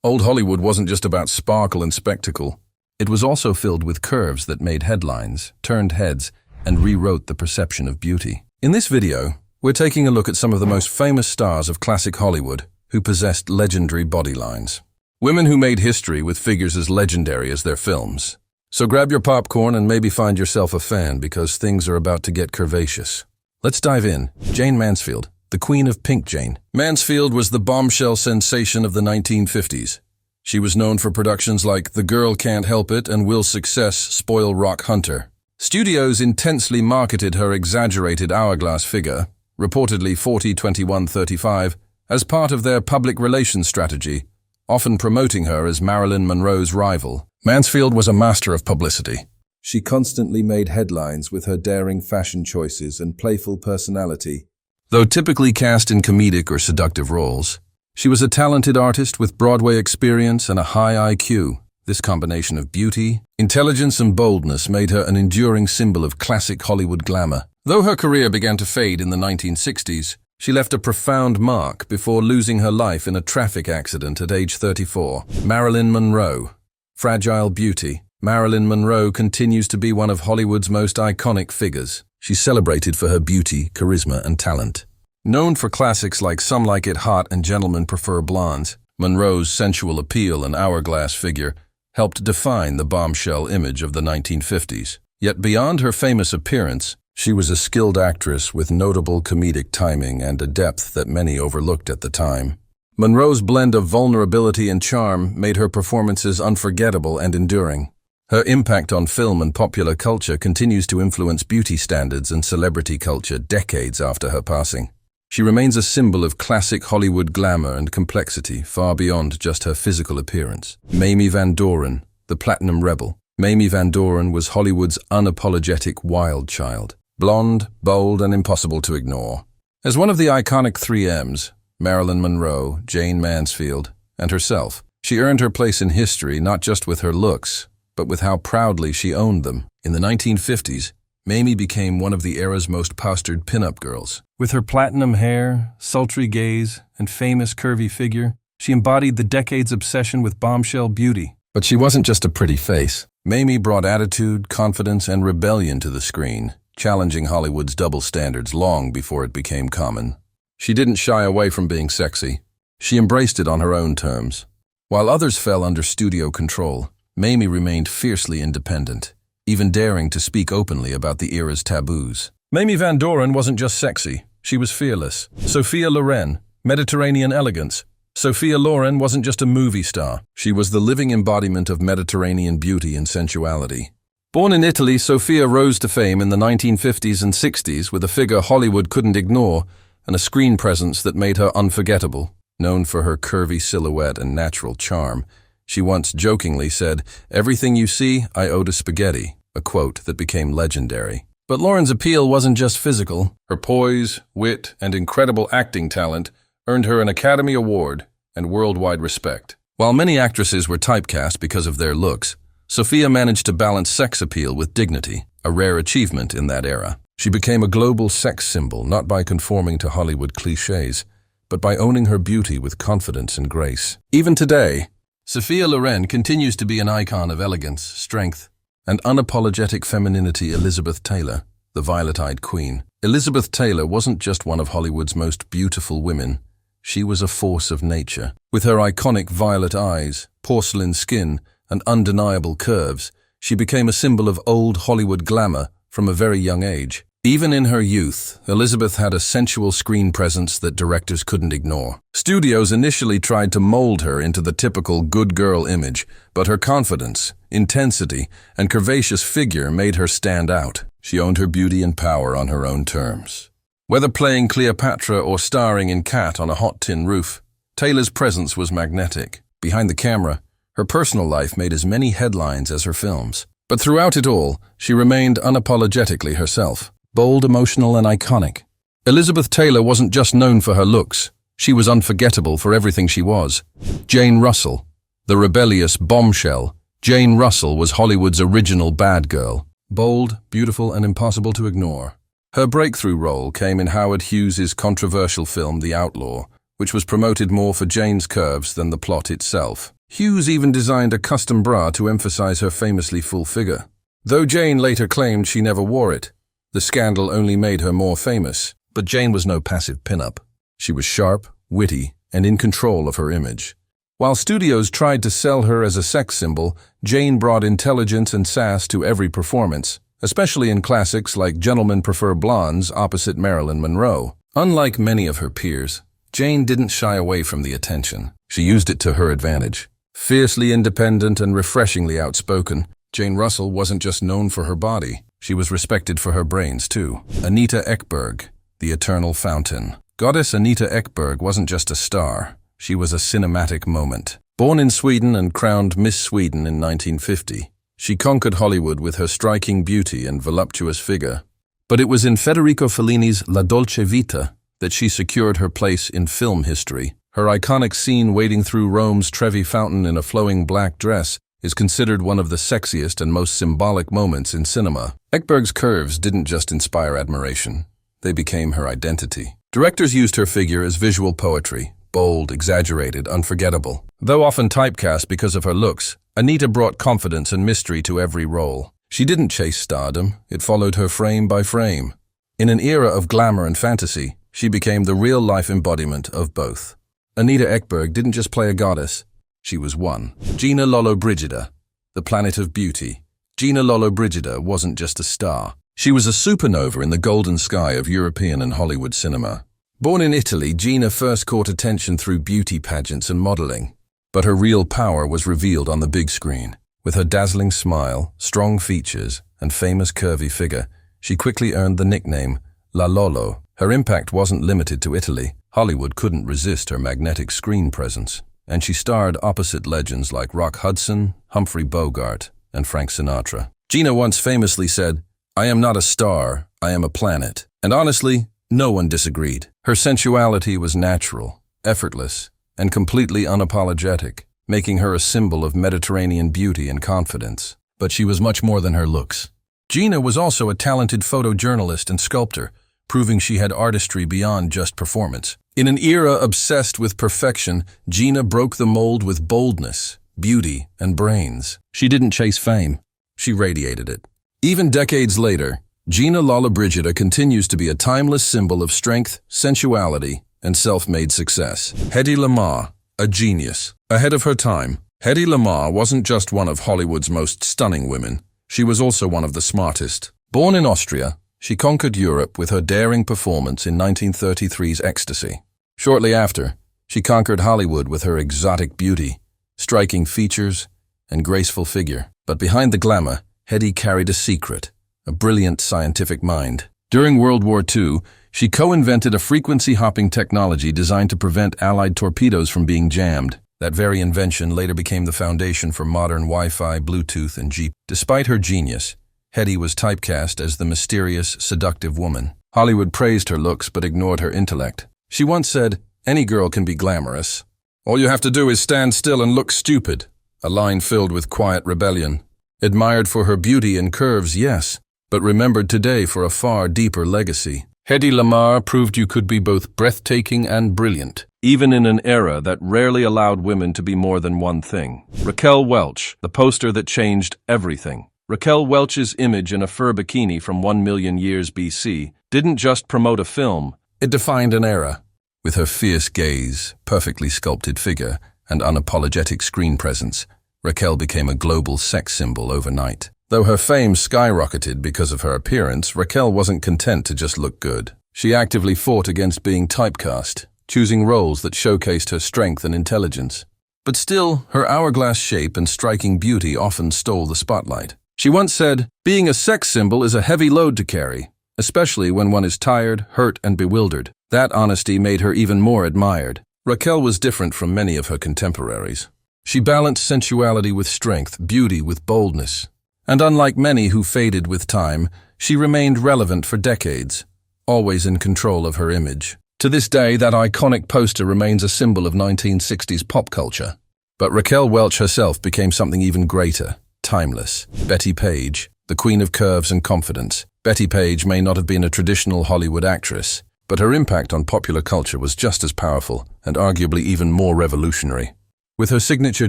Old Hollywood wasn't just about sparkle and spectacle. It was also filled with curves that made headlines, turned heads, and rewrote the perception of beauty. In this video, we're taking a look at some of the most famous stars of classic Hollywood who possessed legendary body lines. Women who made history with figures as legendary as their films. So grab your popcorn and maybe find yourself a fan because things are about to get curvaceous. Let's dive in. Jayne Mansfield, the Queen of Pink Jane. Mansfield was the bombshell sensation of the 1950s. She was known for productions like The Girl Can't Help It and Will Success Spoil Rock Hunter. Studios intensely marketed her exaggerated hourglass figure, reportedly 40-21-35, as part of their public relations strategy, often promoting her as Marilyn Monroe's rival. Mansfield was a master of publicity. She constantly made headlines with her daring fashion choices and playful personality. Though typically cast in comedic or seductive roles, she was a talented artist with Broadway experience and a high IQ. This combination of beauty, intelligence, and boldness made her an enduring symbol of classic Hollywood glamour. Though her career began to fade in the 1960s, she left a profound mark before losing her life in a traffic accident at age 34. Marilyn Monroe. Fragile beauty. Marilyn Monroe continues to be one of Hollywood's most iconic figures. She's celebrated for her beauty, charisma, and talent. Known for classics like Some Like It Hot and Gentlemen Prefer Blondes, Monroe's sensual appeal and hourglass figure helped define the bombshell image of the 1950s. Yet beyond her famous appearance, she was a skilled actress with notable comedic timing and a depth that many overlooked at the time. Monroe's blend of vulnerability and charm made her performances unforgettable and enduring. Her impact on film and popular culture continues to influence beauty standards and celebrity culture decades after her passing. She remains a symbol of classic Hollywood glamour and complexity far beyond just her physical appearance. Mamie Van Doren, the Platinum Rebel. Mamie Van Doren was Hollywood's unapologetic wild child. Blonde, bold, and impossible to ignore. As one of the iconic 3Ms, Marilyn Monroe, Jayne Mansfield, and herself, she earned her place in history not just with her looks, but with how proudly she owned them. In the 1950s, Mamie became one of the era's most postured pin-up girls. With her platinum hair, sultry gaze, and famous curvy figure, she embodied the decade's obsession with bombshell beauty. But she wasn't just a pretty face. Mamie brought attitude, confidence, and rebellion to the screen, challenging Hollywood's double standards long before it became common. She didn't shy away from being sexy. She embraced it on her own terms. While others fell under studio control, Mamie remained fiercely independent, even daring to speak openly about the era's taboos. Mamie Van Doren wasn't just sexy, she was fearless. Sophia Loren, Mediterranean elegance. Sophia Loren wasn't just a movie star, she was the living embodiment of Mediterranean beauty and sensuality. Born in Italy, Sophia rose to fame in the 1950s and 60s with a figure Hollywood couldn't ignore and a screen presence that made her unforgettable. Known for her curvy silhouette and natural charm, she once jokingly said, "Everything you see, I owe to spaghetti," a quote that became legendary. But Loren's appeal wasn't just physical. Her poise, wit, and incredible acting talent earned her an Academy Award and worldwide respect. While many actresses were typecast because of their looks, Sophia managed to balance sex appeal with dignity, a rare achievement in that era. She became a global sex symbol not by conforming to Hollywood cliches, but by owning her beauty with confidence and grace. Even today, Sophia Loren continues to be an icon of elegance, strength, and unapologetic femininity. Elizabeth Taylor, the violet-eyed queen. Elizabeth Taylor wasn't just one of Hollywood's most beautiful women. She was a force of nature. With her iconic violet eyes, porcelain skin, and undeniable curves, she became a symbol of old Hollywood glamour from a very young age. Even in her youth, Elizabeth had a sensual screen presence that directors couldn't ignore. Studios initially tried to mold her into the typical good girl image, but her confidence, intensity, and curvaceous figure made her stand out. She owned her beauty and power on her own terms. Whether playing Cleopatra or starring in Cat on a Hot Tin Roof, Taylor's presence was magnetic. Behind the camera, her personal life made as many headlines as her films. But throughout it all, she remained unapologetically herself. Bold, emotional, and iconic. Elizabeth Taylor wasn't just known for her looks. She was unforgettable for everything she was. Jane Russell, the rebellious bombshell. Jane Russell was Hollywood's original bad girl. Bold, beautiful, and impossible to ignore. Her breakthrough role came in Howard Hughes's controversial film The Outlaw, which was promoted more for Jane's curves than the plot itself. Hughes even designed a custom bra to emphasize her famously full figure. Though Jane later claimed she never wore it, the scandal only made her more famous. But Jane was no passive pinup. She was sharp, witty, and in control of her image. While studios tried to sell her as a sex symbol, Jane brought intelligence and sass to every performance, especially in classics like Gentlemen Prefer Blondes opposite Marilyn Monroe. Unlike many of her peers, Jane didn't shy away from the attention. She used it to her advantage. Fiercely independent and refreshingly outspoken, Jane Russell wasn't just known for her body. She was respected for her brains, too. Anita Ekberg, the Eternal Fountain. Goddess Anita Ekberg wasn't just a star. She was a cinematic moment. Born in Sweden and crowned Miss Sweden in 1950, she conquered Hollywood with her striking beauty and voluptuous figure. But it was in Federico Fellini's La Dolce Vita that she secured her place in film history. Her iconic scene wading through Rome's Trevi Fountain in a flowing black dress is considered one of the sexiest and most symbolic moments in cinema. Ekberg's curves didn't just inspire admiration. They became her identity. Directors used her figure as visual poetry, bold, exaggerated, unforgettable. Though often typecast because of her looks, Anita brought confidence and mystery to every role. She didn't chase stardom, it followed her frame by frame. In an era of glamour and fantasy, she became the real-life embodiment of both. Anita Ekberg didn't just play a goddess, she was one. Gina Lollobrigida, the planet of beauty. Gina Lollobrigida wasn't just a star. She was a supernova in the golden sky of European and Hollywood cinema. Born in Italy, Gina first caught attention through beauty pageants and modeling. But her real power was revealed on the big screen. With her dazzling smile, strong features, and famous curvy figure, she quickly earned the nickname La Lollo. Her impact wasn't limited to Italy. Hollywood couldn't resist her magnetic screen presence, and she starred opposite legends like Rock Hudson, Humphrey Bogart, and Frank Sinatra. Gina once famously said, "I am not a star, I am a planet." And honestly, no one disagreed. Her sensuality was natural, effortless, and completely unapologetic, making her a symbol of Mediterranean beauty and confidence. But she was much more than her looks. Gina was also a talented photojournalist and sculptor, proving she had artistry beyond just performance. In an era obsessed with perfection, Gina broke the mold with boldness, beauty, and brains. She didn't chase fame. She radiated it. Even decades later, Gina Lollobrigida continues to be a timeless symbol of strength, sensuality, and self-made success. Hedy Lamarr, a genius. Ahead of her time, Hedy Lamarr wasn't just one of Hollywood's most stunning women. She was also one of the smartest. Born in Austria, she conquered Europe with her daring performance in 1933's Ecstasy. Shortly after, she conquered Hollywood with her exotic beauty, striking features, and graceful figure. But behind the glamour, Hedy carried a secret, a brilliant scientific mind. During World War II, she co-invented a frequency-hopping technology designed to prevent Allied torpedoes from being jammed. That very invention later became the foundation for modern Wi-Fi, Bluetooth, and GPS. Despite her genius, Hedy was typecast as the mysterious, seductive woman. Hollywood praised her looks but ignored her intellect. She once said, "Any girl can be glamorous. All you have to do is stand still and look stupid," a line filled with quiet rebellion. Admired for her beauty and curves, yes, but remembered today for a far deeper legacy. Hedy Lamarr proved you could be both breathtaking and brilliant, even in an era that rarely allowed women to be more than one thing. Raquel Welch, the poster that changed everything. Raquel Welch's image in a fur bikini from 1 million years BC didn't just promote a film, it defined an era. With her fierce gaze, perfectly sculpted figure, and unapologetic screen presence, Raquel became a global sex symbol overnight. Though her fame skyrocketed because of her appearance, Raquel wasn't content to just look good. She actively fought against being typecast, choosing roles that showcased her strength and intelligence. But still, her hourglass shape and striking beauty often stole the spotlight. She once said, "Being a sex symbol is a heavy load to carry, especially when one is tired, hurt, and bewildered." That honesty made her even more admired. Raquel was different from many of her contemporaries. She balanced sensuality with strength, beauty with boldness. And unlike many who faded with time, she remained relevant for decades, always in control of her image. To this day, that iconic poster remains a symbol of 1960s pop culture. But Raquel Welch herself became something even greater, timeless. Betty Page, the queen of curves and confidence. Betty Page may not have been a traditional Hollywood actress, but her impact on popular culture was just as powerful and arguably even more revolutionary. With her signature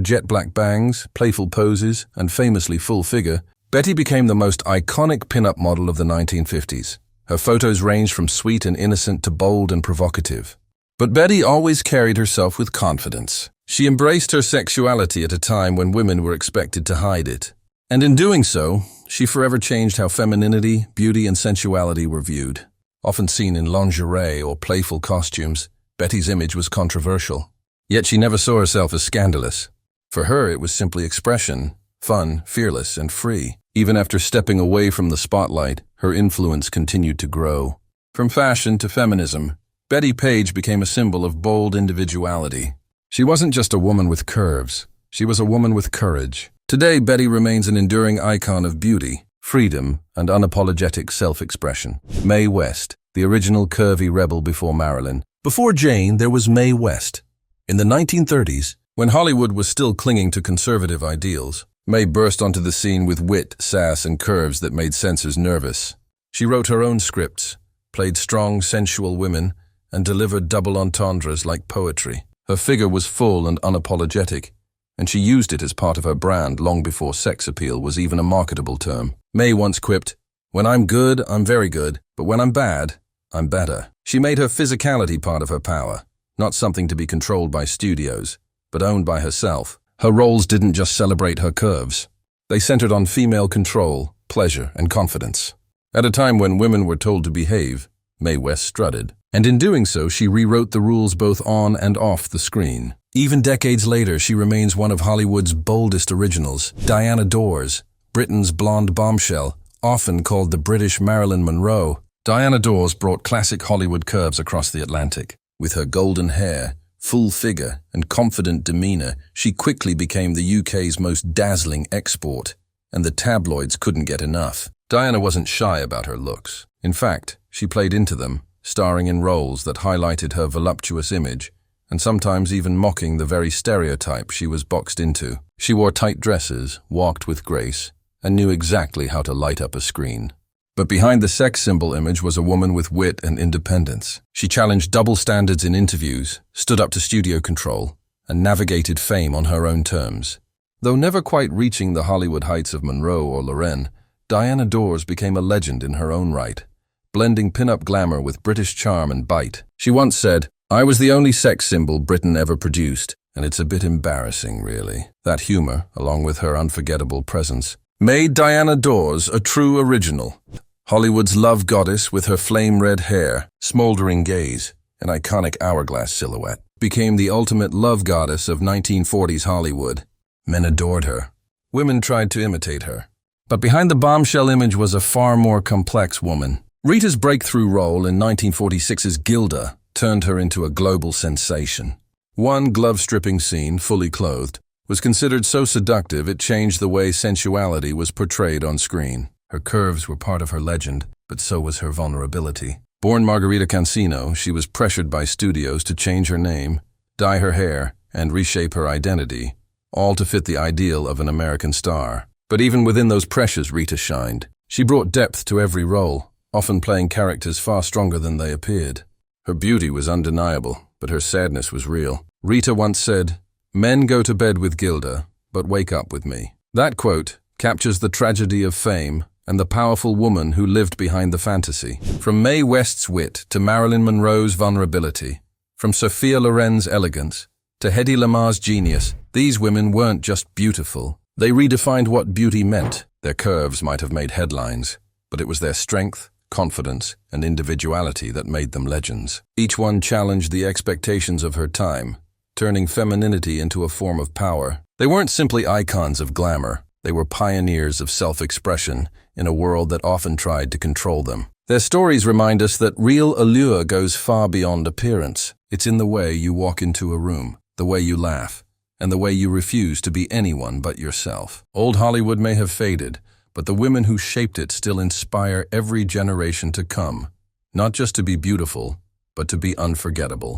jet-black bangs, playful poses, and famously full figure, Betty became the most iconic pin-up model of the 1950s. Her photos ranged from sweet and innocent to bold and provocative. But Betty always carried herself with confidence. She embraced her sexuality at a time when women were expected to hide it. And in doing so, she forever changed how femininity, beauty, and sensuality were viewed. Often seen in lingerie or playful costumes, Betty's image was controversial. Yet she never saw herself as scandalous. For her, it was simply expression, fun, fearless, and free. Even after stepping away from the spotlight, her influence continued to grow. From fashion to feminism, Betty Page became a symbol of bold individuality. She wasn't just a woman with curves, she was a woman with courage. Today, Betty remains an enduring icon of beauty, freedom, and unapologetic self-expression. Mae West, the original curvy rebel before Marilyn. Before Jane, there was Mae West. In the 1930s, when Hollywood was still clinging to conservative ideals, Mae burst onto the scene with wit, sass, and curves that made censors nervous. She wrote her own scripts, played strong, sensual women, and delivered double entendres like poetry. Her figure was full and unapologetic, and she used it as part of her brand long before sex appeal was even a marketable term. Mae once quipped, "When I'm good, I'm very good, but when I'm bad, I'm better." She made her physicality part of her power, not something to be controlled by studios, but owned by herself. Her roles didn't just celebrate her curves. They centered on female control, pleasure, and confidence. At a time when women were told to behave, Mae West strutted. And in doing so, she rewrote the rules both on and off the screen. Even decades later, she remains one of Hollywood's boldest originals. Diana Dors, Britain's blonde bombshell, often called the British Marilyn Monroe. Diana Dors brought classic Hollywood curves across the Atlantic. With her golden hair, full figure, and confident demeanor, she quickly became the UK's most dazzling export, and the tabloids couldn't get enough. Diana wasn't shy about her looks. In fact, she played into them, starring in roles that highlighted her voluptuous image, and sometimes even mocking the very stereotype she was boxed into. She wore tight dresses, walked with grace, and knew exactly how to light up a screen. But behind the sex symbol image was a woman with wit and independence. She challenged double standards in interviews, stood up to studio control, and navigated fame on her own terms. Though never quite reaching the Hollywood heights of Monroe or Loren, Diana Dors became a legend in her own right, blending pin-up glamour with British charm and bite. She once said, "I was the only sex symbol Britain ever produced, and it's a bit embarrassing, really." That humor, along with her unforgettable presence, made Diana Dors a true original. Hollywood's love goddess with her flame-red hair, smoldering gaze, and iconic hourglass silhouette, became the ultimate love goddess of 1940s Hollywood. Men adored her. Women tried to imitate her. But behind the bombshell image was a far more complex woman. Rita's breakthrough role in 1946's Gilda turned her into a global sensation. One glove-stripping scene, fully clothed, was considered so seductive it changed the way sensuality was portrayed on screen. Her curves were part of her legend, but so was her vulnerability. Born Margarita Cancino, she was pressured by studios to change her name, dye her hair, and reshape her identity, all to fit the ideal of an American star. But even within those pressures, Rita shined. She brought depth to every role, often playing characters far stronger than they appeared. Her beauty was undeniable, but her sadness was real. Rita once said, "Men go to bed with Gilda, but wake up with me." That quote captures the tragedy of fame and the powerful woman who lived behind the fantasy. From Mae West's wit to Marilyn Monroe's vulnerability, from Sophia Loren's elegance to Hedy Lamar's genius, these women weren't just beautiful. They redefined what beauty meant. Their curves might have made headlines, but it was their strength, confidence, and individuality that made them legends. Each one challenged the expectations of her time, turning femininity into a form of power. They weren't simply icons of glamour. They were pioneers of self-expression in a world that often tried to control them. Their stories remind us that real allure goes far beyond appearance. It's in the way you walk into a room, the way you laugh, and the way you refuse to be anyone but yourself. Old Hollywood may have faded, but the women who shaped it still inspire every generation to come, not just to be beautiful, but to be unforgettable.